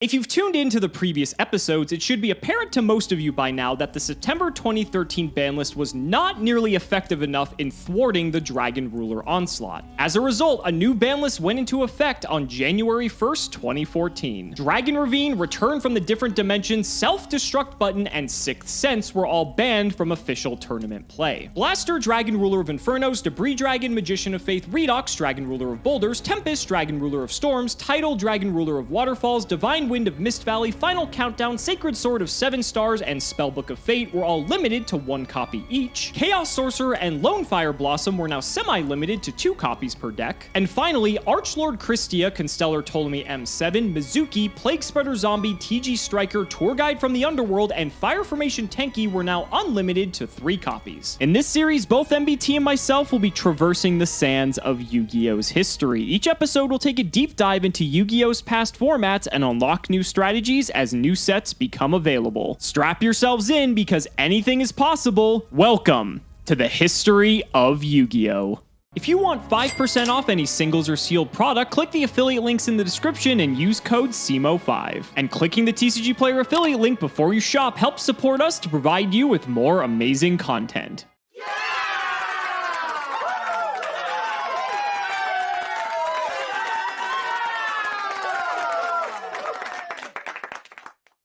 If you've tuned into the previous episodes, it should be apparent to most of you by now that the September 2013 ban list was not nearly effective enough in thwarting the Dragon Ruler onslaught. As a result, a new ban list went into effect on January 1st, 2014. Dragon Ravine, Return from the Different Dimensions, Self-Destruct Button, and Sixth Sense were all banned from official tournament play. Blaster, Dragon Ruler of Infernos, Debris Dragon, Magician of Faith, Redox, Dragon Ruler of Boulders, Tempest, Dragon Ruler of Storms, Tidal, Dragon Ruler of Waterfalls, Divine Wind of Mist Valley, Final Countdown, Sacred Sword of 7 Stars, and Spellbook of Fate were all limited to 1 copy each. Chaos Sorcerer and Lone Fire Blossom were now semi-limited to 2 copies per deck. And finally, Archlord Christia, Constellar Ptolemy M7, Mizuki, Plague Spreader Zombie, TG Striker, Tour Guide from the Underworld, and Fire Formation Tenki were now unlimited to 3 copies. In this series, both MBT and myself will be traversing the sands of Yu-Gi-Oh's history. Each episode will take a deep dive into Yu-Gi-Oh's past formats and unlock new strategies as new sets become available. Strap yourselves in because anything is possible. Welcome to the history of Yu-Gi-Oh! If you want 5% off any singles or sealed product, click the affiliate links in the description and use code CIMO5. And clicking the TCG Player affiliate link before you shop helps support us to provide you with more amazing content.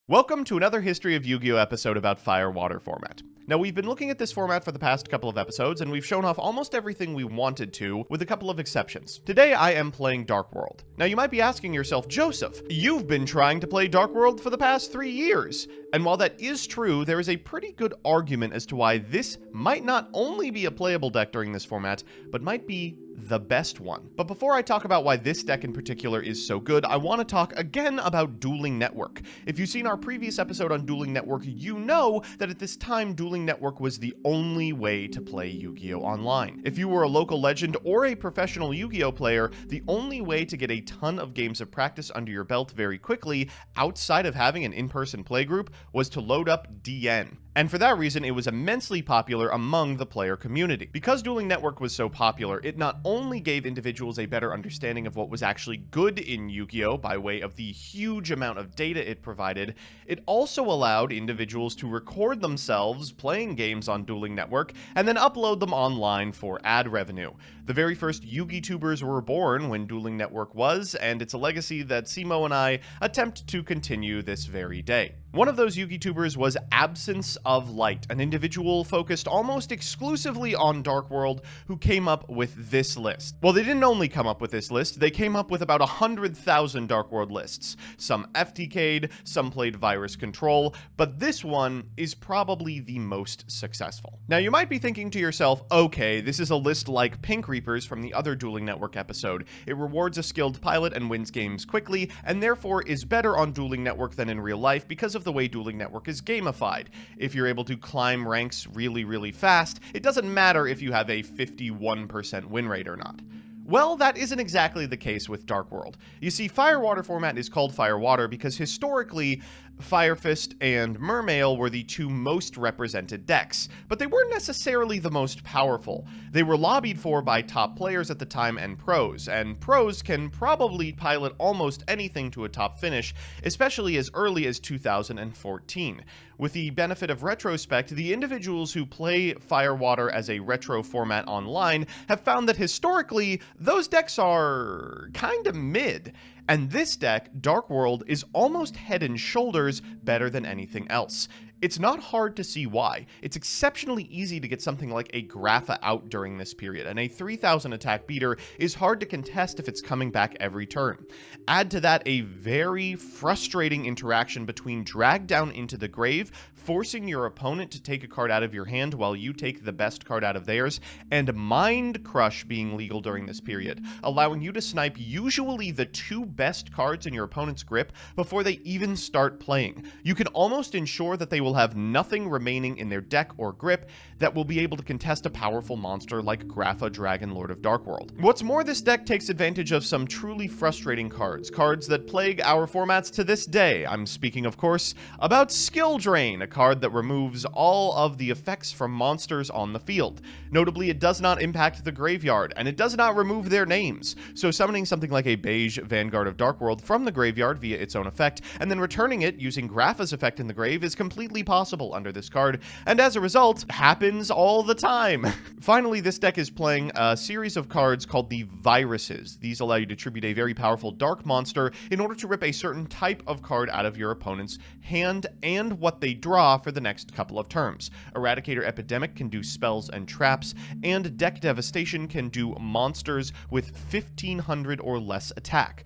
Welcome to another History of Yu-Gi-Oh! Episode about Fire-Water format. Now, we've been looking at this format for the past couple of episodes, and we've shown off almost everything we wanted to, with a couple of exceptions. Today, I am playing Dark World. Now, you might be asking yourself, Joseph, you've been trying to play Dark World for the past 3 years. And while that is true, there is a pretty good argument as to why this might not only be a playable deck during this format, but might be the best one. But before I talk about why this deck in particular is so good, I want to talk again about Dueling Network. If you've seen our previous episode on Dueling Network, you know that at this time, Dueling Network was the only way to play Yu-Gi-Oh! Online. If you were a local legend or a professional Yu-Gi-Oh! Player, the only way to get a ton of games of practice under your belt very quickly, outside of having an in-person playgroup, was to load up DN. And for that reason, it was immensely popular among the player community. Because Dueling Network was so popular, it not only gave individuals a better understanding of what was actually good in Yu-Gi-Oh! By way of the huge amount of data it provided, it also allowed individuals to record themselves playing games on Dueling Network and then upload them online for ad revenue. The very first Yugi-tubers were born when Dueling Network was, and it's a legacy that Cimo and I attempt to continue this very day. One of those Yugi-tubers was Absence of Light, an individual focused almost exclusively on Dark World who came up with this list. Well, they didn't only come up with this list, they came up with about 100,000 Dark World lists. Some FTK'd, some played Virus Control, but this one is probably the most successful. Now, you might be thinking to yourself, okay, this is a list like Pink Reapers from the other Dueling Network episode. It rewards a skilled pilot and wins games quickly, and therefore is better on Dueling Network than in real life because of the way Dueling Network is gamified. If you're able to climb ranks really fast, it doesn't matter if you have a 51% win rate or not. Well, that isn't exactly the case with Dark World. You see, Fire-Water format is called Fire-Water because historically, Fire Fist and Mermail were the 2 most represented decks, but they weren't necessarily the most powerful. They were lobbied for by top players at the time and pros can probably pilot almost anything to a top finish, especially as early as 2014. With the benefit of retrospect, the individuals who play Fire-Water as a retro format online have found that historically, those decks are kinda mid. And this deck, Dark World, is almost head and shoulders better than anything else. It's not hard to see why. It's exceptionally easy to get something like a Grapha out during this period, and a 3000 attack beater is hard to contest if it's coming back every turn. Add to that a very frustrating interaction between Drag Down into the Grave, forcing your opponent to take a card out of your hand while you take the best card out of theirs, and Mind Crush being legal during this period, allowing you to snipe usually the 2 best cards in your opponent's grip before they even start playing. You can almost ensure that they will will have nothing remaining in their deck or grip that will be able to contest a powerful monster like Grapha, Dragon Lord of Darkworld. What's more, this deck takes advantage of some truly frustrating cards that plague our formats to this day. I'm speaking, of course, about Skill Drain, a card that removes all of the effects from monsters on the field. Notably, it does not impact the graveyard, and it does not remove their names, so summoning something like a beige Vanguard of Darkworld from the graveyard via its own effect, and then returning it using Grapha's effect in the grave is completely possible under this card, and as a result, happens all the time. Finally, this deck is playing a series of cards called the Viruses. These allow you to tribute a very powerful dark monster in order to rip a certain type of card out of your opponent's hand and what they draw for the next couple of turns. Eradicator Epidemic can do spells and traps, and Deck Devastation can do monsters with 1500 or less attack.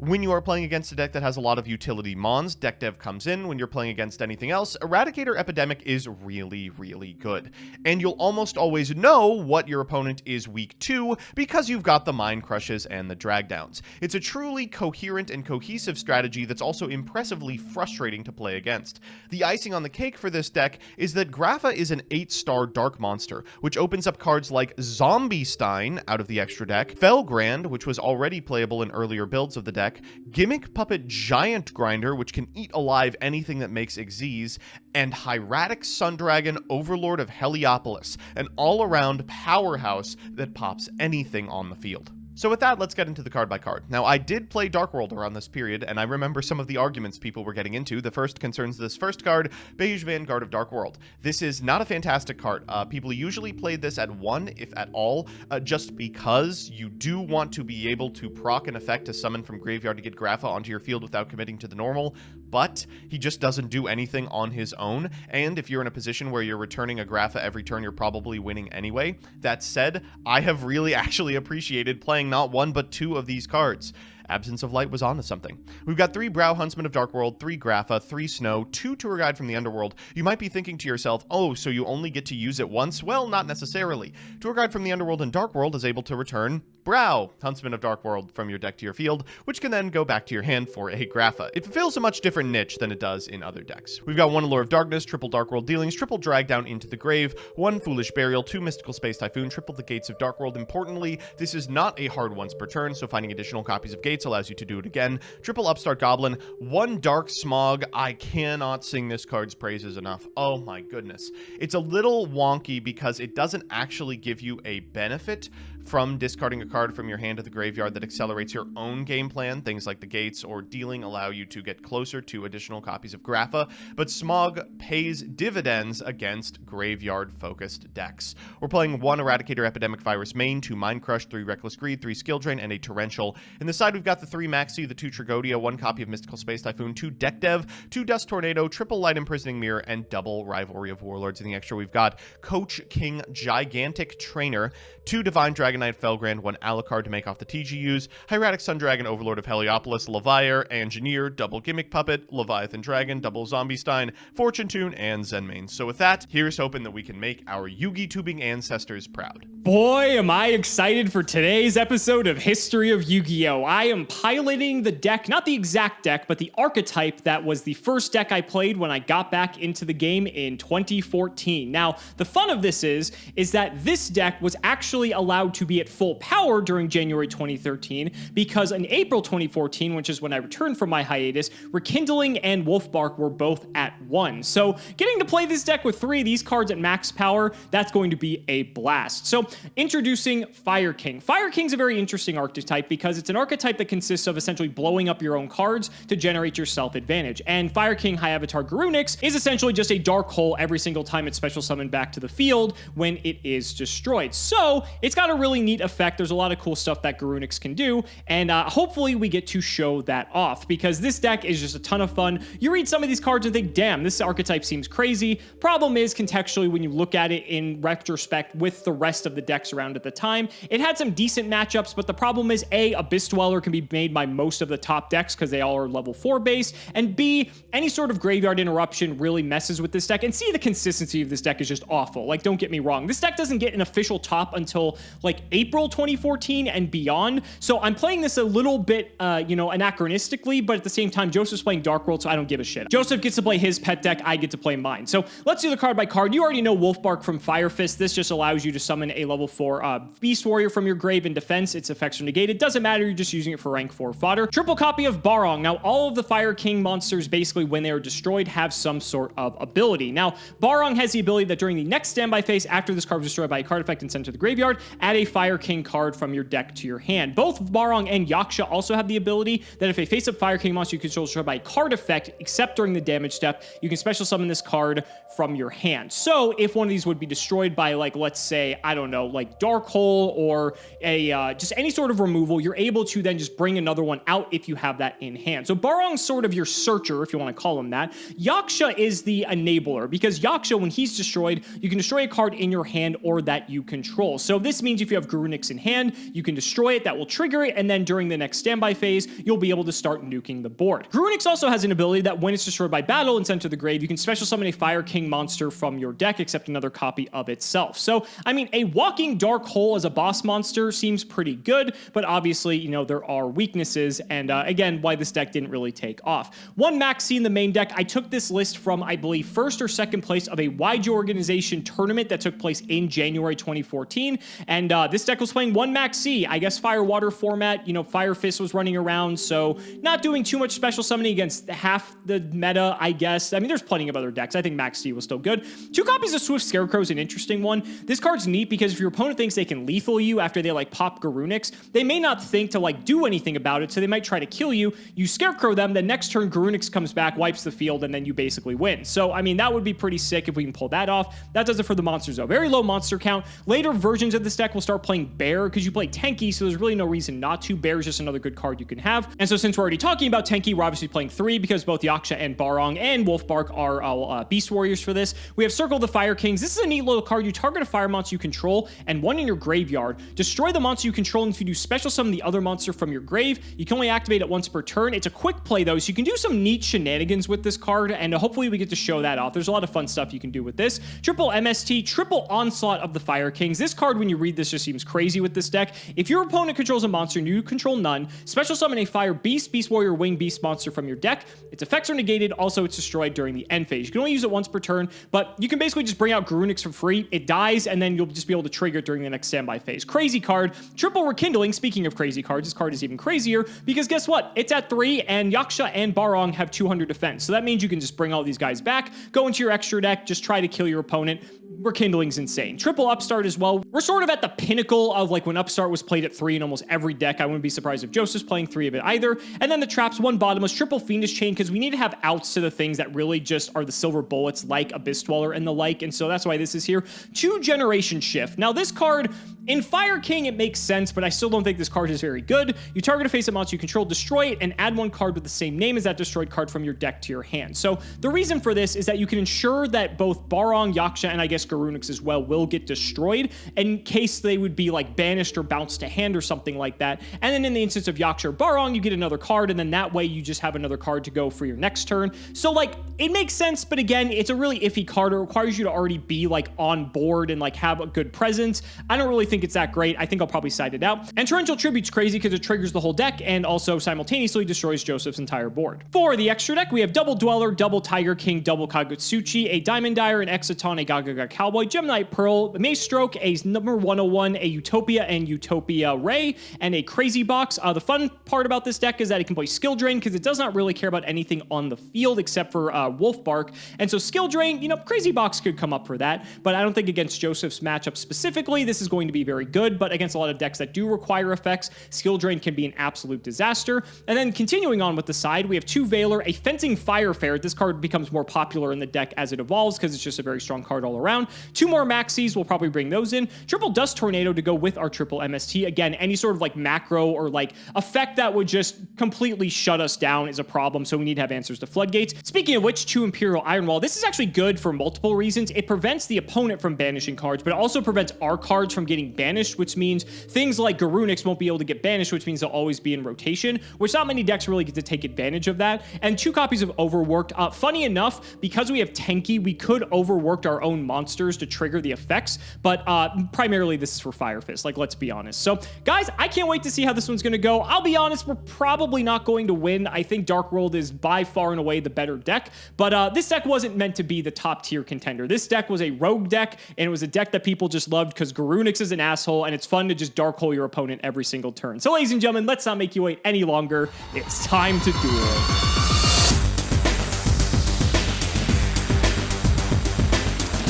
When you are playing against a deck that has a lot of utility mons, Deck Dev comes in. When you're playing against anything else, Eradicator Epidemic is really, really good. And you'll almost always know what your opponent is weak to because you've got the Mind Crushes and the Drag Downs. It's a truly coherent and cohesive strategy that's also impressively frustrating to play against. The icing on the cake for this deck is that Grapha is an 8-star dark monster, which opens up cards like Zombie Stein out of the extra deck, Felgrand, which was already playable in earlier builds of the deck, Gimmick Puppet Giant Grinder, which can eat alive anything that makes Xyz, and Hieratic Sundragon, Overlord of Heliopolis, an all-around powerhouse that pops anything on the field. So with that, let's get into the card by card. Now, I did play Darkworld around this period, and I remember some of the arguments people were getting into. The first concerns this first card, Beige Vanguard of Darkworld. This is not a fantastic card. People usually play this at 1, if at all, just because you do want to be able to proc an effect to summon from graveyard to get Grapha onto your field without committing to the normal, but he just doesn't do anything on his own, and if you're in a position where you're returning a Grapha every turn, you're probably winning anyway. That said, I have really actually appreciated playing not 1 but 2 of these cards. Absence of Light was onto something. We've got 3 Brow Huntsman of Darkworld, 3 Grapha, 3 Snow, 2 Tour Guide from the Underworld. You might be thinking to yourself, oh, so you only get to use it once? Well, not necessarily. Tour Guide from the Underworld and Darkworld is able to return Brow Huntsman of Darkworld from your deck to your field, which can then go back to your hand for a Grapha. It fulfills a much different niche than it does in other decks. We've got 1 Allure of Darkness, triple Darkworld Dealings, triple Drag Down into the Grave, 1 Foolish Burial, 2 Mystical Space Typhoon, triple the Gates of Darkworld. Importantly, this is not a hard once per turn, so finding additional copies of Gates allows you to do it again. Triple Upstart Goblin, 1 Dark Smog. I cannot sing this card's praises enough. Oh my goodness. It's a little wonky because it doesn't actually give you a benefit from discarding a card from your hand to the graveyard that accelerates your own game plan. Things like the Gates or Dealing allow you to get closer to additional copies of Grapha, but Smog pays dividends against graveyard-focused decks. We're playing 1 Eradicator Epidemic Virus main, 2 Mind Crush, 3 Reckless Greed, 3 Skill Drain, and a Torrential. In the side, we've got the 3 Maxi, the 2 Tragodia, 1 copy of Mystical Space Typhoon, 2 Deck Dev, 2 Dust Tornado, triple Light Imprisoning Mirror, and double Rivalry of Warlords. In the extra, we've got Coach King Gigantic Trainer, 2 Divine Dragon Knight Felgrand, 1 Alucard to make off the TGUs, Hieratic Sundragon, Overlord of Heliopolis, Levier, Engineer, double Gimmick Puppet, Leviathan Dragon, double Zombie Stein, Fortune Tune, and Zenmane. So with that, here's hoping that we can make our Yugi tubing ancestors proud. Boy, am I excited for today's episode of History of Yu-Gi-Oh! I am piloting the deck, not the exact deck, but the archetype that was the first deck I played when I got back into the game in 2014. Now, the fun of this is that this deck was actually allowed to be at full power during January 2013 because in April 2014, which is when I returned from my hiatus, Rekindling and Wolfbark were both at 1. So getting to play this deck with 3 of these cards at max power, that's going to be a blast. So introducing Fire King. Fire King's a very interesting archetype because it's an archetype that consists of essentially blowing up your own cards to generate your self-advantage. And Fire King High Avatar Garunix is essentially just a dark hole every single time it's special summoned back to the field when it is destroyed. So it's got a really neat effect. There's a lot of cool stuff that Garunix can do, and hopefully we get to show that off because this deck is just a ton of fun. You read some of these cards and think, damn, this archetype seems crazy. Problem is, contextually, when you look at it in retrospect with the rest of the decks around at the time, it had some decent matchups, but the problem is, A, Abyss Dweller can be made by most of the top decks because they all are level 4 base, and B, any sort of graveyard interruption really messes with this deck, and C, the consistency of this deck is just awful. Like, don't get me wrong, this deck doesn't get an official top until, like, like April 2014 and beyond. So I'm playing this a little bit, anachronistically, but at the same time, Joseph's playing Dark World, so I don't give a shit. Joseph gets to play his pet deck, I get to play mine. So let's do the card by card. You already know Wolfbark from Fire Fist. This just allows you to summon a level 4 Beast Warrior from your grave in defense. Its effects are negated. Doesn't matter, you're just using it for rank 4 fodder. Triple copy of Barong. Now, all of the Fire King monsters, basically, when they are destroyed, have some sort of ability. Now, Barong has the ability that during the next standby phase, after this card was destroyed by a card effect and sent to the graveyard, add a Fire King card from your deck to your hand. Both Barong and Yaksha also have the ability that if a face-up Fire King monster you control is destroyed by a card effect, except during the damage step, you can special summon this card from your hand. So if one of these would be destroyed by, like, let's say, I don't know, like Dark Hole or a just any sort of removal, you're able to then just bring another one out if you have that in hand. So Barong's sort of your searcher, if you want to call him that. Yaksha is the enabler, because Yaksha, when he's destroyed, you can destroy a card in your hand or that you control. So this means if you have Garunix in hand, you can destroy it, that will trigger it, and then during the next standby phase, you'll be able to start nuking the board. Garunix also has an ability that when it's destroyed by battle and sent to the grave, you can special summon a Fire King monster from your deck, except another copy of itself. So, I mean, a walking Dark Hole as a boss monster seems pretty good, but obviously, you know, there are weaknesses, and again, why this deck didn't really take off. One Maxi in the main deck. I took this list from, I believe, first or second place of a YG organization tournament that took place in January 2014, and this deck was playing one Maxi. I guess Fire Water format, you know, Fire Fist was running around, so not doing too much special summoning against half the meta, I guess. I mean, there's plenty of other decks. I think Max D was still good. 2 copies of Swift Scarecrow is an interesting one. This card's neat because if your opponent thinks they can lethal you after they, like, pop Garunix, they may not think to, like, do anything about it, so they might try to kill you. You Scarecrow them, then next turn Garunix comes back, wipes the field, and then you basically win. So, I mean, that would be pretty sick if we can pull that off. That does it for the monsters, though. Very low monster count. Later versions of this deck will start playing Bear, because you play Tenki, so there's really no reason not to. Bear is just another good card you can have. And so since we're already talking about Tenki, we're obviously playing 3, because both Yaksha and Barong and Wolfbark are Beast Warriors for this. We have Circle the Fire Kings. This is a neat little card. You target a fire monster you control and one in your graveyard. Destroy the monster you control, and if you do special summon the other monster from your grave, you can only activate it once per turn. It's a quick play, though, so you can do some neat shenanigans with this card, and hopefully we get to show that off. There's a lot of fun stuff you can do with this. Triple MST, Triple Onslaught of the Fire Kings. This card, when you read this, just seems crazy with this deck. If your opponent controls a monster and you control none, special summon a Fire Beast, Beast Warrior, Wing Beast monster from your deck. Its effects are negated. Also, it's destroyed during the end phase. You can only use it once per turn, but you can basically just bring out Garunix for free. It dies, and then you'll just be able to trigger it during the next standby phase. Crazy card. Triple Rekindling. Speaking of crazy cards, this card is even crazier, because guess what? It's at 3, and Yaksha and Barong have 200 defense. So that means you can just bring all these guys back, go into your extra deck, just try to kill your opponent. Rekindling's insane. Triple Upstart as well. We're sort of at the pinnacle of, like, when Upstart was played at 3 in almost every deck. I wouldn't be surprised if Joseph's playing 3 of it either. And then the traps, 1 Bottomless, Triple Fiendish Chain, because we need to have outs to the things that really just are the silver bullets, like Abyss Dweller and the like, and so that's why this is here. 2 Generation Shift. Now, this card, in Fire King, it makes sense, but I still don't think this card is very good. You target a face-up monster you control, destroy it, and add 1 card with the same name as that destroyed card from your deck to your hand. So the reason for this is that you can ensure that both Barong, Yaksha, and I guess Garunix as well will get destroyed in case they would be, like, banished or bounced to hand or something like that. And then in the instance of Yaksha or Barong, you get another card, and then that way you just have another card to go for your next turn. So, like, it makes sense, but again, it's a really iffy card. It requires you to already be, like, on board and, like, have a good presence. I don't really think it's that great. I think I'll probably side it out. And Torrential Tribute's crazy because it triggers the whole deck and also simultaneously destroys Joseph's entire board. For the extra deck, we have Double Dweller, Double Tiger King, Double Kagutsuchi, a Diamond Dyer, an Exciton, a Gagaga Cowboy, Gemini Pearl, Mace Stroke, a number 101, a Utopia and Utopia Ray, and a Crazy Box. The fun part about this deck is that it can play Skill Drain because it does not really care about anything on the field except for Wolfbark. And so Skill Drain, you know, Crazy Box could come up for that, but I don't think against Joseph's matchup specifically, this is going to be very good, but against a lot of decks that do require effects, Skill Drain can be an absolute disaster. And then continuing on with the side, we have 2 Veiler, a Fencing Fire Ferret. This card becomes more popular in the deck as it evolves because it's just a very strong card all around. 2 more Maxis, we'll probably bring those in. Triple Dust Tornado to go with our Triple MST. Again, any sort of, like, macro or, like, effect that would just completely shut us down is a problem, so we need to have answers to Floodgates. Speaking of which, 2 Imperial Ironwall. This is actually good for multiple reasons. It prevents the opponent from banishing cards, but it also prevents our cards from getting banished, which means things like Garunix won't be able to get banished, which means they'll always be in rotation, which not many decks really get to take advantage of that. And 2 copies of Overworked. Funny enough, because we have Tenki, we could Overworked our own monster monsters to trigger the effects, but primarily this is for Fire Fist, like, let's be honest. So, guys, I can't wait to see how this one's gonna go. I'll be honest, we're probably not going to win. I think Dark World is by far and away the better deck, but this deck wasn't meant to be the top tier contender. This deck was a rogue deck, and it was a deck that people just loved because Garunix is an asshole, and it's fun to just Dark Hole your opponent every single turn. So, ladies and gentlemen, let's not make you wait any longer. It's time to duel.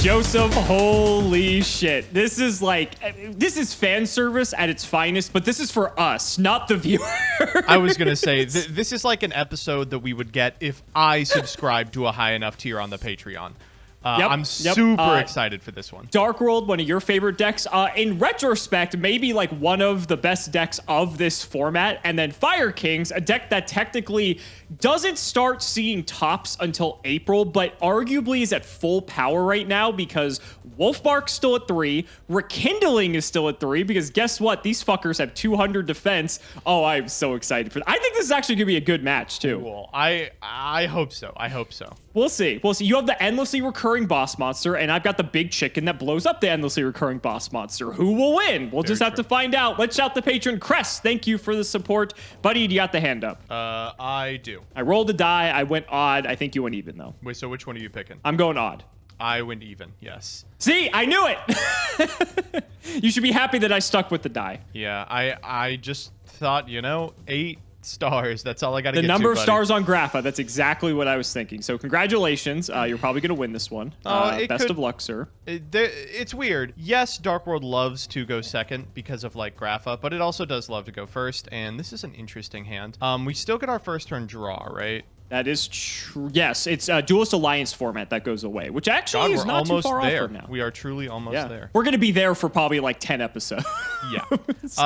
Joseph, holy shit. This is fan service at its finest, but this is for us, not the viewer. I was going to say, this is like an episode that we would get if I subscribed to a high enough tier on the Patreon. I'm super excited for this one. Dark World, one of your favorite decks. In retrospect, maybe like one of the best decks of this format. And then Fire Kings, a deck that technically doesn't start seeing tops until April, but arguably is at full power right now because Wolfbark's still at 3. Rekindling is still at 3 because guess what? These fuckers have 200 defense. Oh, I'm so excited for that. I think this is actually going to be a good match, too. Cool. I hope so. I hope so. We'll see. We'll see. You have the endlessly recurring boss monster, and I've got the big chicken that blows up the endlessly recurring boss monster. Who will win? We'll just have to find out. Let's shout the patron. Crest, thank you for the support. Buddy, you got the hand up. I do. I rolled a die. I went odd. I think you went even, though. Wait, so which one are you picking? I'm going odd. I went even, yes. See, I knew it. You should be happy that I stuck with the die. Yeah, I just thought, 8 stars. That's all I got to get to, the number of buddy. stars on Grapha. That's exactly what I was thinking. So congratulations. You're probably going to win this one. Best of luck, sir. It's weird. Yes, Dark World loves to go second because of like Grapha, but it also does love to go first. And this is an interesting hand. We still get our first turn draw, right? That is true. Yes, it's a Duelist Alliance format that goes away, which actually is not too far off from now. We are truly almost there. We're going to be there for probably like 10 episodes. Yeah.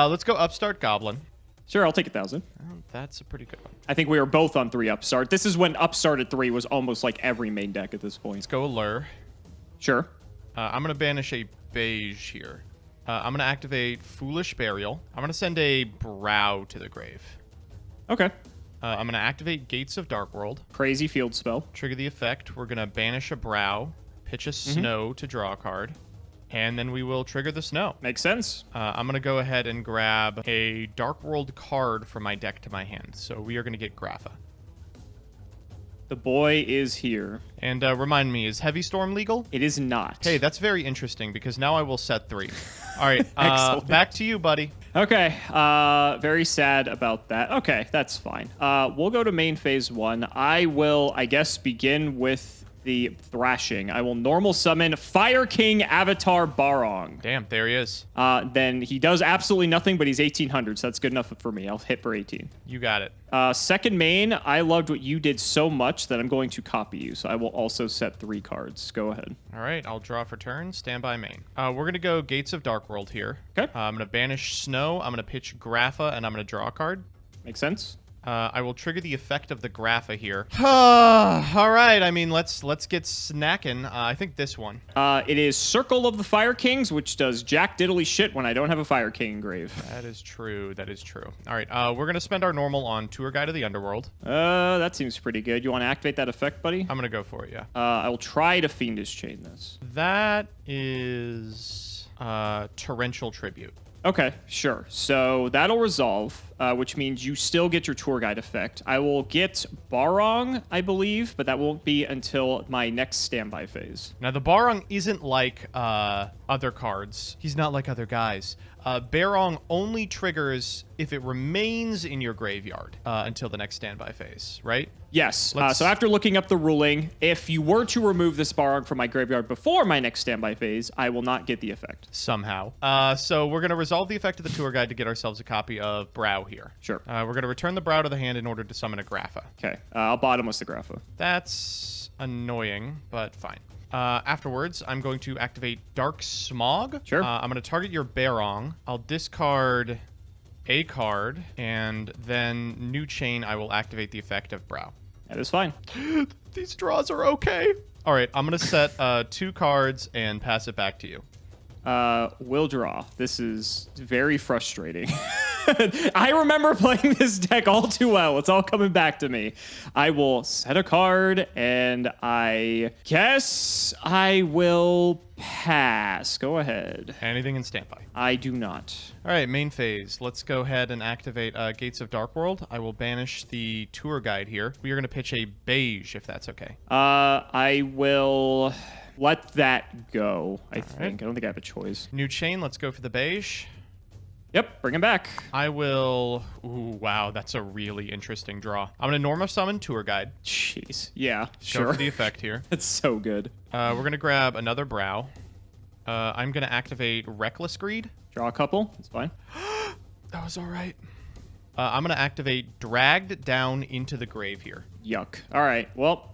Let's go Upstart Goblin. Sure, I'll take 1,000. That's a pretty good one. I think we were both on 3 Upstart. This is when Upstart at 3 was almost like every main deck at this point. Let's go Allure. Sure. I'm going to banish a beige here. I'm going to activate Foolish Burial. I'm going to send a Brow to the grave. Okay. I'm going to activate Gates of Dark World. Crazy field spell. Trigger the effect. We're going to banish a Brow, pitch a Snow to draw a card, and then we will trigger the Snow. Makes sense. I'm going to go ahead and grab a Dark World card from my deck to my hand. So we are going to get Grapha. The boy is here. And remind me, is Heavy Storm legal? It is not. Hey, that's very interesting because now I will set 3. All right, back to you, buddy. Okay, very sad about that. Okay, that's fine. We'll go to main phase 1. I will, I guess, begin with the thrashing. I will normal summon Fire King Avatar Barong. Damn, there he is. Then he does absolutely nothing, but he's 1,800, so that's good enough for me. I'll hit for 18. You got it. Second main, I loved what you did so much that I'm going to copy you, so I will also set 3 cards. Go ahead. All right, I'll draw for turn. Stand by main. We're going to go Gates of Dark World here. Okay. I'm going to banish Snow. I'm going to pitch Grapha, and I'm going to draw a card. Makes sense. I will trigger the effect of the Grapha here. All right, I mean, let's get snacking. I think this one. It is Circle of the Fire Kings, which does jack diddly shit when I don't have a Fire King engraved. That is true. That is true. All right, we're going to spend our normal on Tour Guide of the Underworld. That seems pretty good. You want to activate that effect, buddy? I'm going to go for it, yeah. I will try to Fiendish Chain this. That is Torrential Tribute. Okay, sure. So that'll resolve, which means you still get your tour guide effect. I will get Barong, I believe, but that won't be until my next standby phase. Now, the Barong isn't like other cards. He's not like other guys. Barong only triggers if it remains in your graveyard until the next standby phase, right? Yes. So after looking up the ruling, if you were to remove this Barong from my graveyard before my next standby phase, I will not get the effect. Somehow. So we're going to resolve the effect of the tour guide to get ourselves a copy of Brow here. Sure. We're going to return the Brow to the hand in order to summon a Grapha. Okay. I'll bottomless the Grapha. That's annoying, but fine. Afterwards, I'm going to activate Dark Smog. Sure. I'm going to target your Barong. I'll discard a card, and then New Chain, I will activate the effect of Brow. That is fine. These draws are okay. All right, I'm going to set 2 cards and pass it back to you. Will draw. This is very frustrating. I remember playing this deck all too well. It's all coming back to me. I will set a card, and I guess I will pass. Go ahead. Anything in standby? I do not. All right, main phase. Let's go ahead and activate Gates of Dark World. I will banish the tour guide here. We are going to pitch a beige, if that's okay. I will let that go, I think. Right. I don't think I have a choice. New chain. Let's go for the beige. Yep, bring him back. I will... Ooh, wow, that's a really interesting draw. I'm going to Norma Summon Tour Guide. Jeez. Yeah, Go sure. for the effect here. That's so good. We're going to grab another Brow. I'm going to activate Reckless Greed. Draw a couple. That's fine. That was all right. I'm going to activate Dragged Down into the Grave here. Yuck. All right. Well,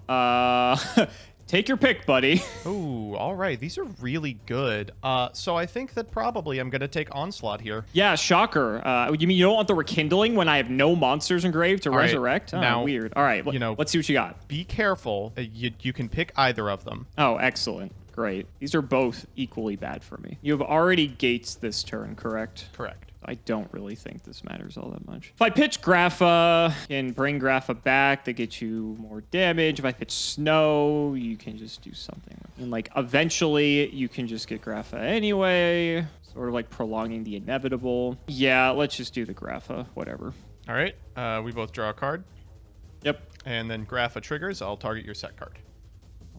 take your pick, buddy. Ooh, all right. These are really good. So I think that probably I'm going to take Onslaught here. Yeah, shocker. You mean you don't want the Rekindling when I have no monsters engraved to All right, resurrect? Oh, now, weird. All right, you know, let's see what you got. Be careful. You can pick either of them. Oh, excellent. Great. These are both equally bad for me. You have already gates this turn, correct? Correct. I don't really think this matters all that much. If I pitch Grapha and bring Grapha back, they get you more damage. If I pitch Snow, you can just do something. And like eventually you can just get Grapha anyway, sort of like prolonging the inevitable. Yeah, let's just do the Grapha, whatever. All right. We both draw a card. Yep. And then Grapha triggers. I'll target your set card.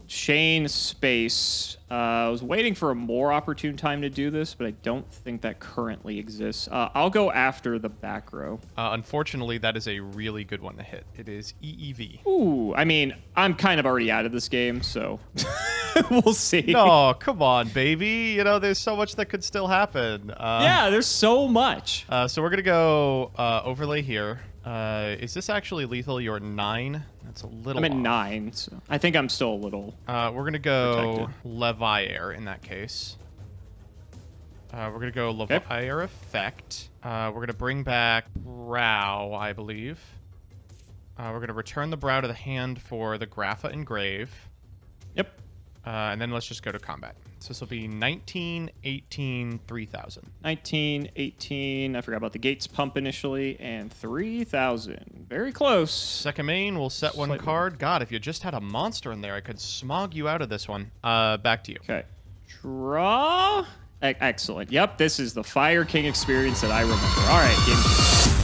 Chain space. I was waiting for a more opportune time to do this, but I don't think that currently exists. I'll go after the back row. Unfortunately, that is a really good one to hit. It is EEV. Ooh, I mean, I'm kind of already out of this game, so we'll see. No, come on, baby. You know, there's so much that could still happen. Yeah, there's so much. So we're going to go overlay here. Is this actually lethal? You're 9. That's a little I'm at off. 9, so I think I'm still a little... We're going to go protected. Leviair in that case. We're going to go Leviair effect. We're going to bring back Brow, I believe. We're going to return the Brow to the hand for the Grapha Engrave. Yep. And then let's just go to combat. So this will be 19, 18, 3,000. 19, 18, I forgot about the gates pump initially, and 3,000. Very close. Second main, we'll set one Slightly. card. God, if you just had a monster in there, I could smog you out of this one. Back to you. Okay. Draw. Excellent. Yep, this is the Fire King experience that I remember. All right, game.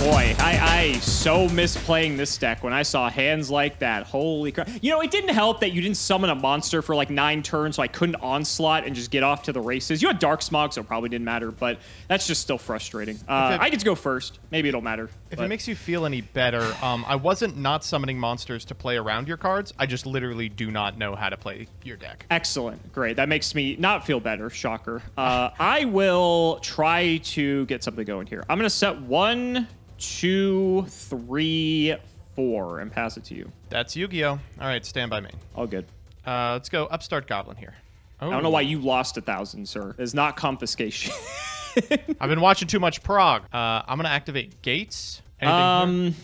Boy, I so miss playing this deck when I saw hands like that. Holy crap. You know, it didn't help that you didn't summon a monster for like 9 turns, so I couldn't onslaught and just get off to the races. You had Dark Smog, so it probably didn't matter, but that's just still frustrating. I get to go first. Maybe it'll matter. If but... it makes you feel any better, I wasn't not summoning monsters to play around your cards. I just literally do not know how to play your deck. Excellent. Great. That makes me not feel better. Shocker. I will try to get something going here. I'm going to set 1, 2, 3, 4 and pass it to you. That's Yu-Gi-Oh! All right, stand by main. All good. Let's go Upstart Goblin here. Oh. I don't know why you lost 1,000, sir. It's not confiscation. I've been watching too much Prague. I'm going to activate Gates. Anything here?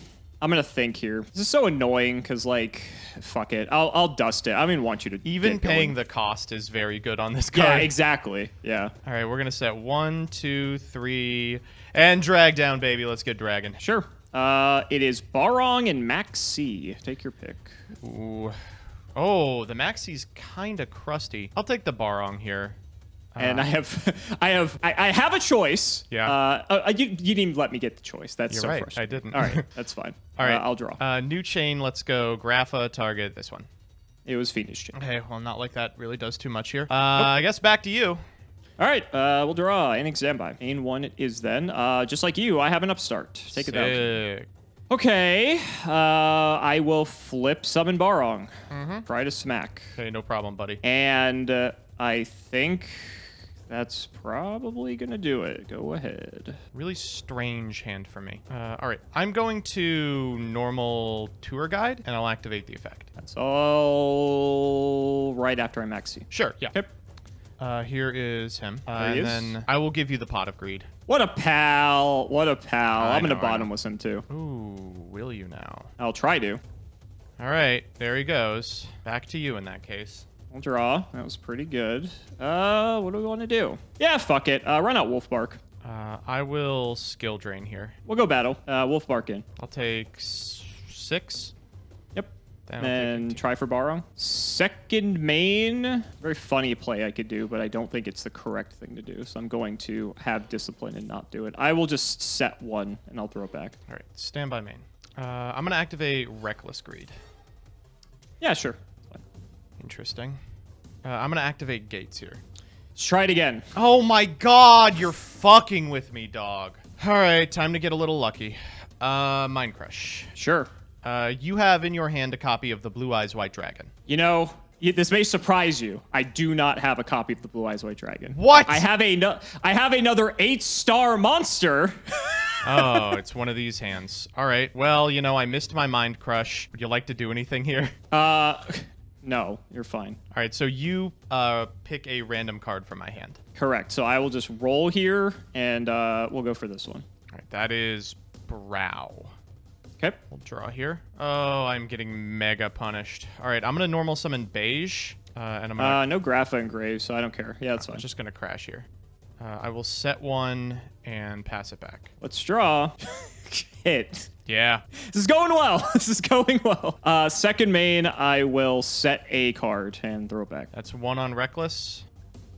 I'm going to think here. This is so annoying because, like, fuck it. I'll dust it. I don't even want you to Even get paying going. the cost is very good on this card. Yeah, exactly. Yeah. All right, we're going to set 1, 2, 3, and drag down, baby. Let's get dragging. Sure. It is Barong and Maxi. Take your pick. Ooh. Oh, the Maxi's kind of crusty. I'll take the Barong here. And I have a choice. Yeah. You didn't even let me get the choice. That's You're so right. frustrating. I didn't. All right. That's fine. All right. I'll draw. New chain. Let's go. Grapha, target this one. It was Fiendish Chain. Okay, well, not like that really does too much here. I guess back to you. All right. We'll draw an standby. Main 1 it is then. Just like you, I have an upstart. Take it out. Sick. Okay. I will flip summon Barong. Try to smack. Okay, no problem, buddy. And I think that's probably going to do it. Go ahead. Really strange hand for me. All right, I'm going to normal tour guide, and I'll activate the effect. That's all right after I maxi. Sure, yeah. Okay. Here is him. he And is. then I will give you the Pot of Greed. What a pal. What a pal. I I'm going to know, I bottom know. with him too. Ooh, will you now? I'll try to. All right, there he goes. Back to you in that case. I'll draw. That was pretty good. What do we want to do? Yeah, fuck it. Run out Wolfbark. I will skill drain here. We'll go battle. Wolfbark in. I'll take 6. Yep. Then I'll And take try for Barong. Second main. Very funny play I could do, but I don't think it's the correct thing to do. So I'm going to have discipline and not do it. I will just set 1 and I'll throw it back. All right, stand by main. I'm going to activate Reckless Greed. Yeah, sure. Interesting. I'm going to activate Gates here. Let's try it again. Oh my god, you're fucking with me, dog. All right, time to get a little lucky. Mind Crush. Sure. You have in your hand a copy of the Blue Eyes White Dragon. You know, this may surprise you. I do not have a copy of the Blue Eyes White Dragon. What? I have another 8-star monster. Oh, it's one of these hands. All right, well, you know, I missed my Mind Crush. Would you like to do anything here? No, you're fine. All right, so you pick a random card from my hand. Correct. So I will just roll here, and we'll go for this one. All right, that is Brow. Okay. We'll draw here. Oh, I'm getting mega punished. All right, I'm going to normal summon Beige, and I'm going to... No Grapha engraved, so I don't care. Yeah, that's fine. I'm just going to crash here. I will set 1 and pass it back. Let's draw. Hit. Yeah. This is going well. This is going well. Second main, I will set a card and throw it back. That's 1 on Reckless.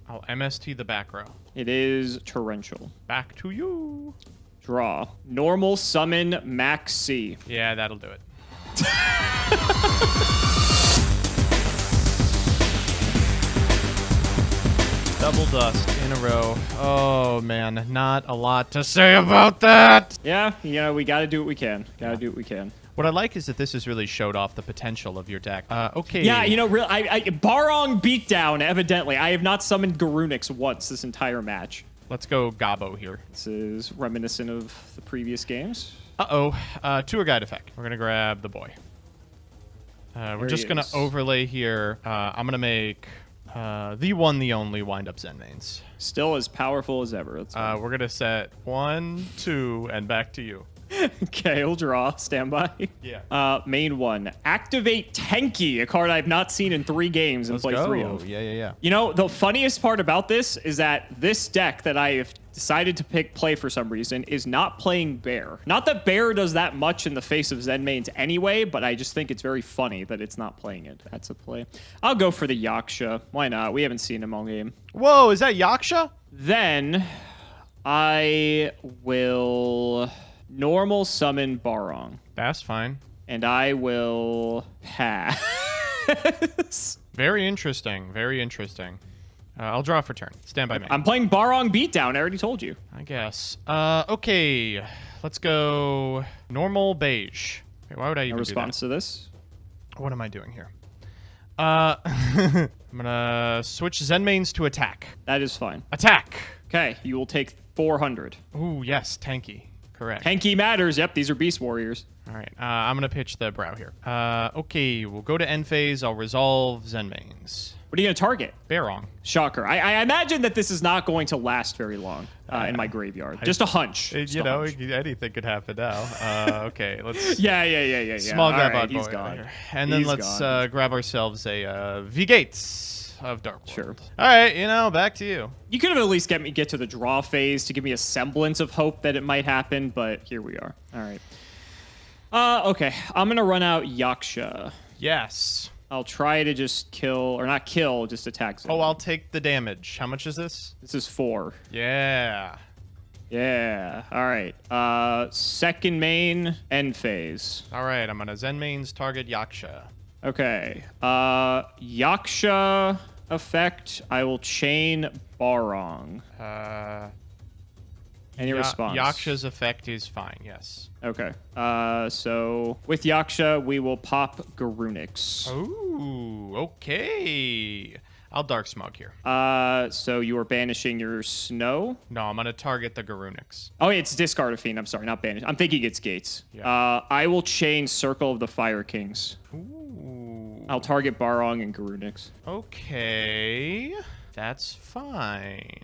I'll MST the back row. It is Torrential. Back to you. Draw. Normal summon Max C. Yeah, that'll do it. Double dust in a row. Oh, man. Not a lot to say about that. Yeah, you know, we gotta do what we can. Gotta do what we can. What I like is that this has really showed off the potential of your deck. Okay. Yeah, you know, Barong beatdown, evidently. I have not summoned Garunix once this entire match. Let's go Gabo here. This is reminiscent of the previous games. Uh-oh. Tour guide effect. We're going to grab the boy. We're just going to overlay here. I'm going to make the one, the only wind-up Zen mains. Still as powerful as ever. We're going to set 1, 2, and back to you. Okay, we'll draw. Stand by. Yeah. Main 1. Activate Tenki, a card I've not seen in 3 games and play 3 of. Yeah. You know, the funniest part about this is that this deck that I have decided to play for some reason is not playing Bear. Not that Bear does that much in the face of Zen mains anyway, but I just think it's very funny that it's not playing it. That's a play. I'll go for the Yaksha. Why not? We haven't seen him all game. Whoa, is that Yaksha? Then I will normal summon Barong. That's fine. And I will pass. Very interesting. Very interesting. I'll draw for turn. Stand by me. I'm playing Barong Beatdown. I already told you. I guess. Okay. Let's go normal Beige. Wait, why would I even A response to this? What am I doing here? I'm gonna switch Zen mains to attack. That is fine. Attack. Okay, you will take 400. Ooh, yes, tanky. Correct. Tanky matters. Yep, these are Beast Warriors. All right, I'm gonna pitch the Brow here. Okay, we'll go to end phase. I'll resolve Zen mains. What are you gonna target? Barong. Shocker. I imagine that this is not going to last very long in my graveyard. Just a hunch. You know, anything could happen now. Okay, let's. Yeah. Small grab right, on he's boy gone. here. And then let's grab ourselves a V-Gates of Dark World. Sure. All right, you know, back to you. You could have at least get to the draw phase to give me a semblance of hope that it might happen, but here we are. All right. Okay, I'm gonna run out Yaksha. Yes. I'll try to just kill, or not kill, just attack Zen. Oh, I'll take the damage. How much is this? This is 4. Yeah. Yeah. All right. Second main, end phase. All right, I'm gonna Zen mains target Yaksha. Okay. Yaksha effect. I will chain Barong. Any response? Yaksha's effect is fine, yes. Okay. So with Yaksha, we will pop Garunix. Ooh, okay. I'll Dark Smog here. So you are banishing your Snow? No, I'm going to target the Garunix. Oh, it's discard a Fiend. I'm sorry, not banish. I'm thinking it's Gates. Yeah. I will chain Circle of the Fire Kings. Ooh. I'll target Barong and Garunix. Okay. That's fine.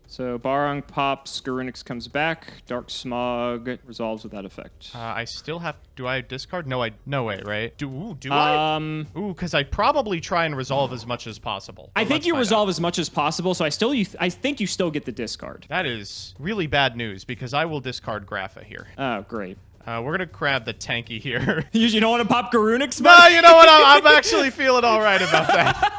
So Barong pops, Garunix comes back, Dark Smog resolves without effect. I still have... Do I discard? No, no way, right? Do I? Ooh, because I probably try and resolve as much as possible. I think you resolve as much as possible, so I think you still get the discard. That is really bad news, because I will discard Grapha here. Oh, great. We're going to grab the tanky here. You don't want to pop Garunix? No, you know what? I'm actually feeling all right about that.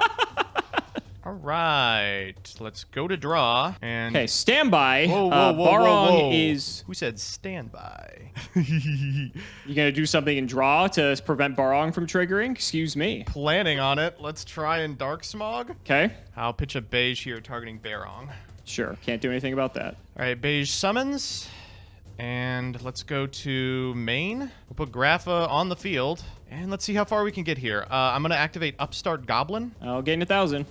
All right, let's go to draw. And okay, standby. Whoa, Barong is... Who said standby? You gonna do something in draw to prevent Barong from triggering? Excuse me. Planning on it. Let's try in Dark Smog. Okay. I'll pitch a beige here targeting Barong. Sure, can't do anything about that. All right, beige summons. And let's go to main. We'll put Grapha on the field. And let's see how far we can get here. I'm gonna activate Upstart Goblin. I'll gain 1,000.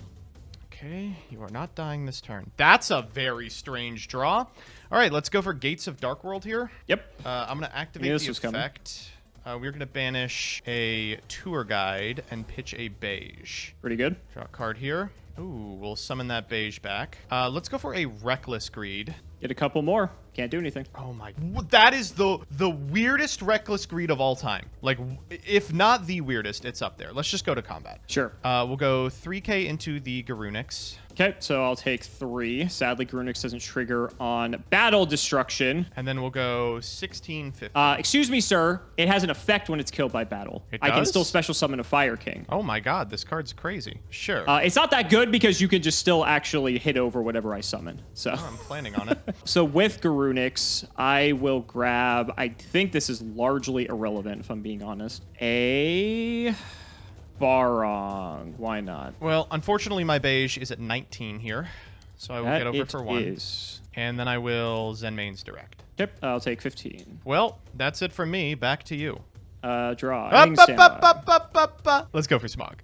Okay, you are not dying this turn. That's a very strange draw. All right, let's go for Gates of Dark World here. Yep. I'm going to activate the effect. We're going to banish a tour guide and pitch a beige. Pretty good. Draw a card here. Ooh, we'll summon that beige back. Let's go for a Reckless Greed. Get a couple more. Can't do anything. Oh my... That is the weirdest Reckless Greed of all time. Like, if not the weirdest, it's up there. Let's just go to combat. Sure. We'll go 3k into the Garunix. Okay, so I'll take 3. Sadly, Garunix doesn't trigger on battle destruction. And then we'll go 1650. Excuse me, sir. It has an effect when it's killed by battle. I can still special summon a Fire King. Oh my god, this card's crazy. Sure. It's not that good because you can just still actually hit over whatever I summon. So I'm planning on it. So with Garunix, I will grab... I think this is largely irrelevant, if I'm being honest. A... Barong. Why not? Well, unfortunately, my beige is at 19 here, so I will get over for 1. Is. And then I will Zenmain's Direct. Yep, I'll take 15. Well, that's it from me. Back to you. Draw. Let's go for Smog.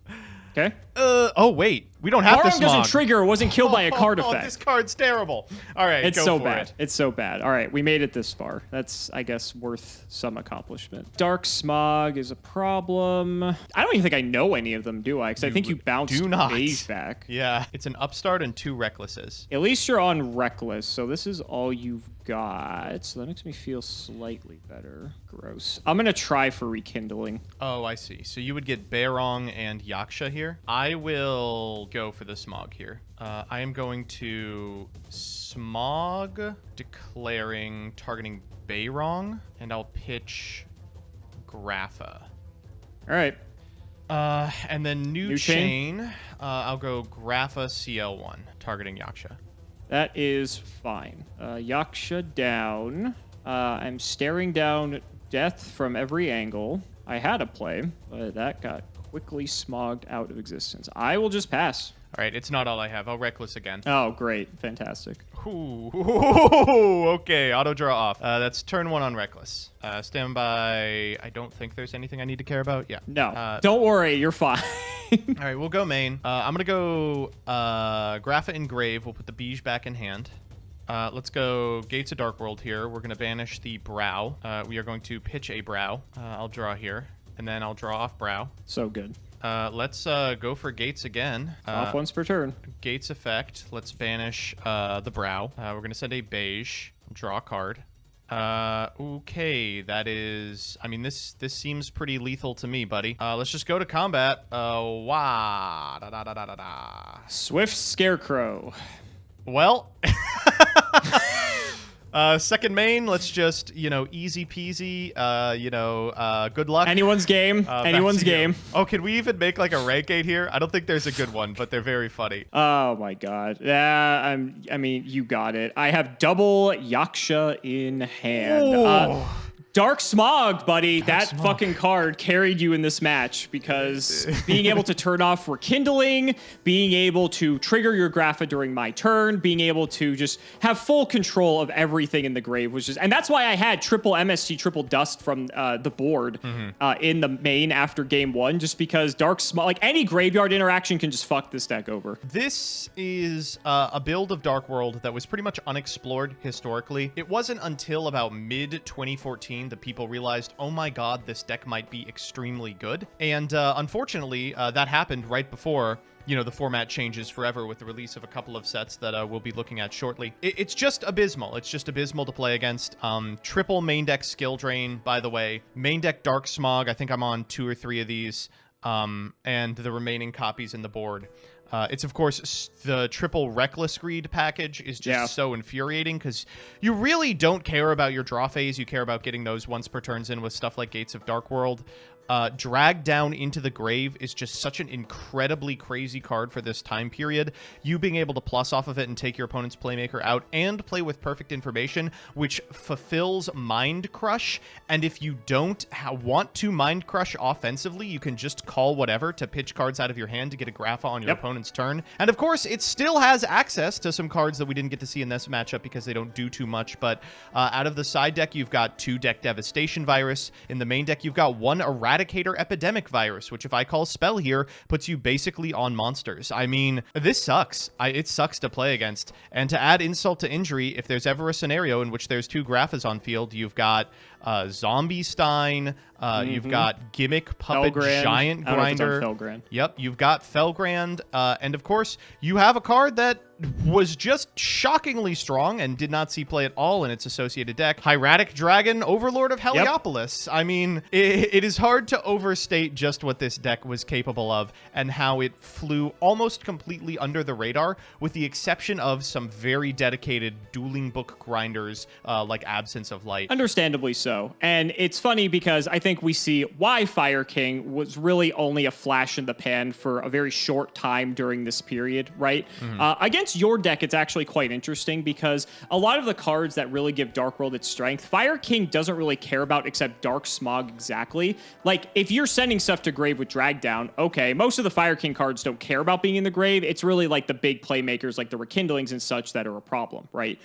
Okay. Oh, wait. We don't have Barong to Smog. doesn't trigger. It wasn't killed by a card Oh, effect. this card's terrible. All right, It's go so for bad. it. It's so bad. All right, we made it this far. That's, I guess, worth some accomplishment. Dark Smog is a problem. I don't even think I know any of them, do I? Because I think you bounced beige back. Yeah, it's an Upstart and 2 Recklesses. At least you're on Reckless, so this is all you've got. So that makes me feel slightly better. Gross. I'm going to try for Rekindling. Oh, I see. So you would get Barong and Yaksha here. I will go for the Smog here. I am going to Smog, declaring targeting Barong, and I'll pitch Grapha. All right. And then new chain. I'll go Grapha CL1, targeting Yaksha. That is fine. Yaksha down. I'm staring down death from every angle. I had a play, but that got quickly smogged out of existence. I will just pass. All right, it's not all I have. I'll Reckless again. Oh, great. Fantastic. Ooh, okay, auto draw off. That's turn 1 on Reckless. Standby. I don't think there's anything I need to care about. Yeah. No, don't worry. You're fine. All right, we'll go main. I'm going to go Grapha Engrave. We'll put the beige back in hand. Let's go Gates of Dark World here. We're going to banish the Brow. We are going to pitch a Brow. I'll draw here, and then I'll draw off Brow. So good. Let's go for Gates again. Off once per turn. Gates effect. Let's banish the Brow. We're going to send a beige. Draw a card. Okay, that is... I mean, this seems pretty lethal to me, buddy. Let's just go to combat. Wah. Da, da, da, da, da, da. Swift Scarecrow. Well... second main, let's just, easy peasy, good luck. Anyone's game. Anyone's game. Oh, can we even make like a rank 8 here? I don't think there's a good one, but they're very funny. Oh my god. Yeah, I mean, you got it. I have double Yaksha in hand. Dark Smog, buddy. That fucking card carried you in this match because being able to turn off Rekindling, being able to trigger your Grapha during my turn, being able to just have full control of everything in the grave was just... And that's why I had triple MST, triple dust from the board in the main after game 1, just because Dark Smog... Like, any graveyard interaction can just fuck this deck over. This is a build of Dark World that was pretty much unexplored historically. It wasn't until about mid-2014 that people realized, oh my god, this deck might be extremely good. And unfortunately, that happened right before the format changes forever with the release of a couple of sets that we'll be looking at shortly. It's just abysmal. It's just abysmal to play against. Triple main deck skill drain, by the way. Main deck Dark Smog, I think I'm on 2 or 3 of these, and the remaining copies in the board. It's, of course, the triple Reckless Greed package is just so infuriating because you really don't care about your draw phase. You care about getting those once per turns in with stuff like Gates of Dark World. Drag Down into the Grave is just such an incredibly crazy card for this time period. You being able to plus off of it and take your opponent's playmaker out and play with Perfect Information, which fulfills Mind Crush. And if you don't want to Mind Crush offensively, you can just call whatever to pitch cards out of your hand to get a Grapha on your opponent's turn. And of course, it still has access to some cards that we didn't get to see in this matchup because they don't do too much. But out of the side deck, you've got 2 Deck Devastation Virus. In the main deck, you've got 1 Eradicator Epidemic Virus, which if I call spell here, puts you basically on monsters. I mean, this sucks. It sucks to play against. And to add insult to injury, if there's ever a scenario in which there's 2 Graphas on field, you've got Zombie Stein, you've got Gimmick Puppet Felgrand. Giant Grinder. Felgrand. Yep, you've got Felgrand, and of course, you have a card that was just shockingly strong and did not see play at all in its associated deck. Hieratic Dragon, Overlord of Heliopolis. I mean, it is hard to overstate just what this deck was capable of and how it flew almost completely under the radar, with the exception of some very dedicated dueling book grinders like Absence of Light. Understandably so. And it's funny because I think we see why Fire King was really only a flash in the pan for a very short time during this period, right? Against your deck, it's actually quite interesting because a lot of the cards that really give Dark World its strength, Fire King doesn't really care about except Dark Smog exactly. Like, if you're sending stuff to grave with Drag Down, okay, most of the Fire King cards don't care about being in the grave. It's really like the big playmakers like the Rekindlings and such that are a problem, right?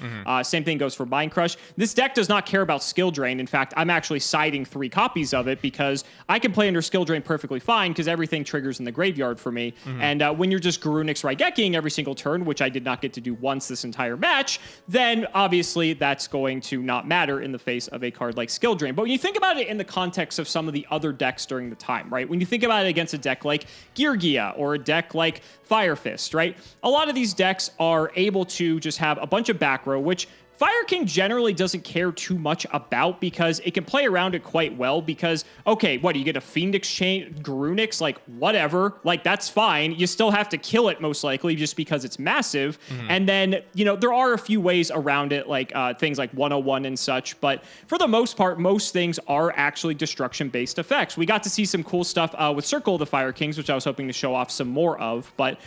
Same thing goes for Mind Crush. This deck does not care about Skill Drain. In fact, I'm actually siding 3 copies of it because I can play under Skill Drain perfectly fine because everything triggers in the graveyard for me. And when you're just Garunix Raigeking every single turn, which I did not get to do once this entire match, then obviously that's going to not matter in the face of a card like Skill Drain. But when you think about it in the context of some of the other decks during the time, right? When you think about it against a deck like Geargia or a deck like Fire Fist, right? A lot of these decks are able to just have a bunch of back row, which Fire King generally doesn't care too much about because it can play around it quite well because, okay, what, you get a Fiend Exchange, Garunix, like, whatever, like, that's fine. You still have to kill it, most likely, just because it's massive. And then, there are a few ways around it, like things like 101 and such, but for the most part, most things are actually destruction-based effects. We got to see some cool stuff with Circle of the Fire Kings, which I was hoping to show off some more of, but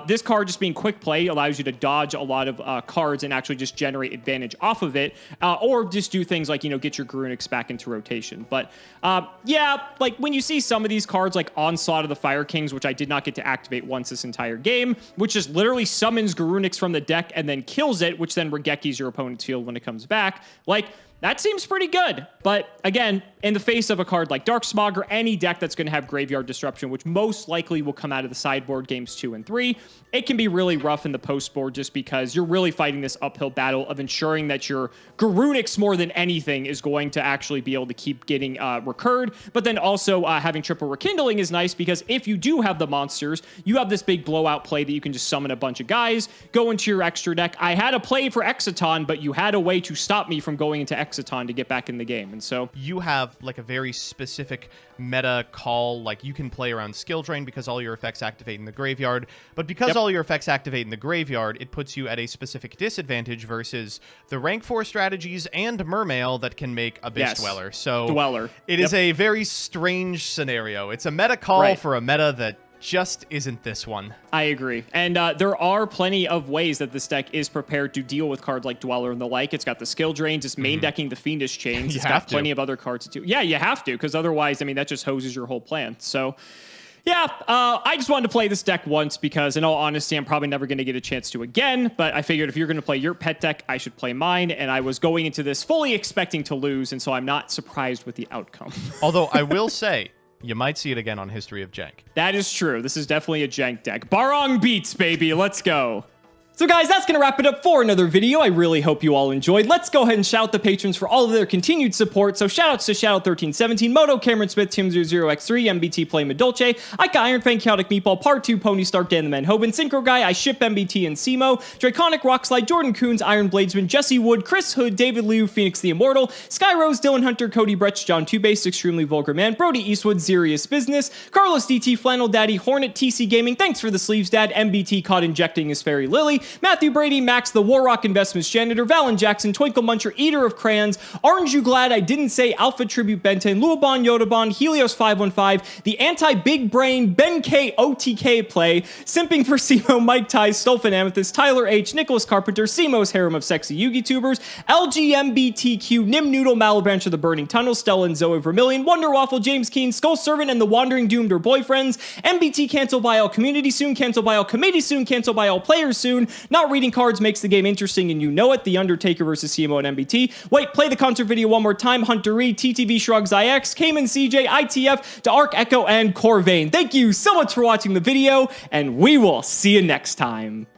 this card just being quick play allows you to dodge a lot of cards and actually just generate advantage off of it, or just do things like, get your Garunix back into rotation. But like when you see some of these cards like Onslaught of the Fire Kings, which I did not get to activate once this entire game, which just literally summons Garunix from the deck and then kills it, which then Regekis your opponent's field when it comes back, like, that seems pretty good. But again, in the face of a card like Dark Smog or any deck that's going to have Graveyard Disruption, which most likely will come out of the sideboard games 2 and 3, it can be really rough in the post board just because you're really fighting this uphill battle of ensuring that your Garunix more than anything is going to actually be able to keep getting recurred. But then also having triple Rekindling is nice because if you do have the monsters, you have this big blowout play that you can just summon a bunch of guys, go into your extra deck. I had a play for Exciton, but you had a way to stop me from going into Exciton to get back in the game. And so you have like a very specific meta call, like you can play around Skill Drain because all your effects activate in the graveyard, but because all your effects activate in the graveyard, it puts you at a specific disadvantage versus the rank 4 strategies and Mermail that can make Abyss Dweller. So Dweller. It is a very strange scenario. It's a meta call for a meta that just isn't this one. I agree. And there are plenty of ways that this deck is prepared to deal with cards like Dweller and the like. It's got the skill drains, it's main decking the Fiendish Chains, it's got plenty of other cards too. Yeah, you have to, because otherwise, I mean, that just hoses your whole plan. So yeah, I just wanted to play this deck once because, in all honesty, I'm probably never going to get a chance to again, but I figured if you're going to play your pet deck, I should play mine, and I was going into this fully expecting to lose, and so I'm not surprised with the outcome. Although, I will say, you might see it again on History of Jank. That is true. This is definitely a jank deck. Barong beats, baby. Let's go. So guys, that's gonna wrap it up for another video. I really hope you all enjoyed. Let's go ahead and shout out the patrons for all of their continued support. So shoutouts to Shadow1317, Moto, Cameron Smith, Tim00x3, MBT Play Medolce, Ika Iron Fang, Chaotic Meatball, Part 2, Pony Stark, Dan the Man Hoban, Synchro Guy, I Ship MBT and Cimo, Draconic Rockslide, Jordan Coons, Iron Bladesman, Jesse Wood, Chris Hood, David Liu, Phoenix the Immortal, Sky Rose, Dylan Hunter, Cody Bretch, John Two-Base, Extremely Vulgar Man, Brody Eastwood, Serious Business, Carlos DT, Flannel Daddy, Hornet, TC Gaming, thanks for the sleeves, Dad, MBT caught injecting his fairy Lily, Matthew Brady, Max the Warrock Investments Janitor, Valen Jackson, Twinkle Muncher, Eater of Crayons, Aren't You Glad I Didn't Say Alpha Tribute Benton, Luabon Yodabon, Helios 515, the Anti-Big Brain, Ben K OTK Play, Simping for Simo, Mike Ty, Stolfin Amethyst, Tyler H, Nicholas Carpenter, Simo's Harem of Sexy Yugi Tubers, LGMBTQ, Nim Noodle, Malabranch of the Burning Tunnel, Stella and Zoe Vermillion, Wonder Waffle, James Keen, Skull Servant and the Wandering Doomed or Boyfriends, MBT cancel by all community soon, cancel by all committee soon, cancel by all players soon, not reading cards makes the game interesting and you know it, The Undertaker versus CMO and MBT, wait, play the concert video one more time, Hunter Reed, TTV Shrugs IX, Cayman CJ, ITF, to Arc Echo and Corvain. Thank you so much for watching the video, and we will see you next time.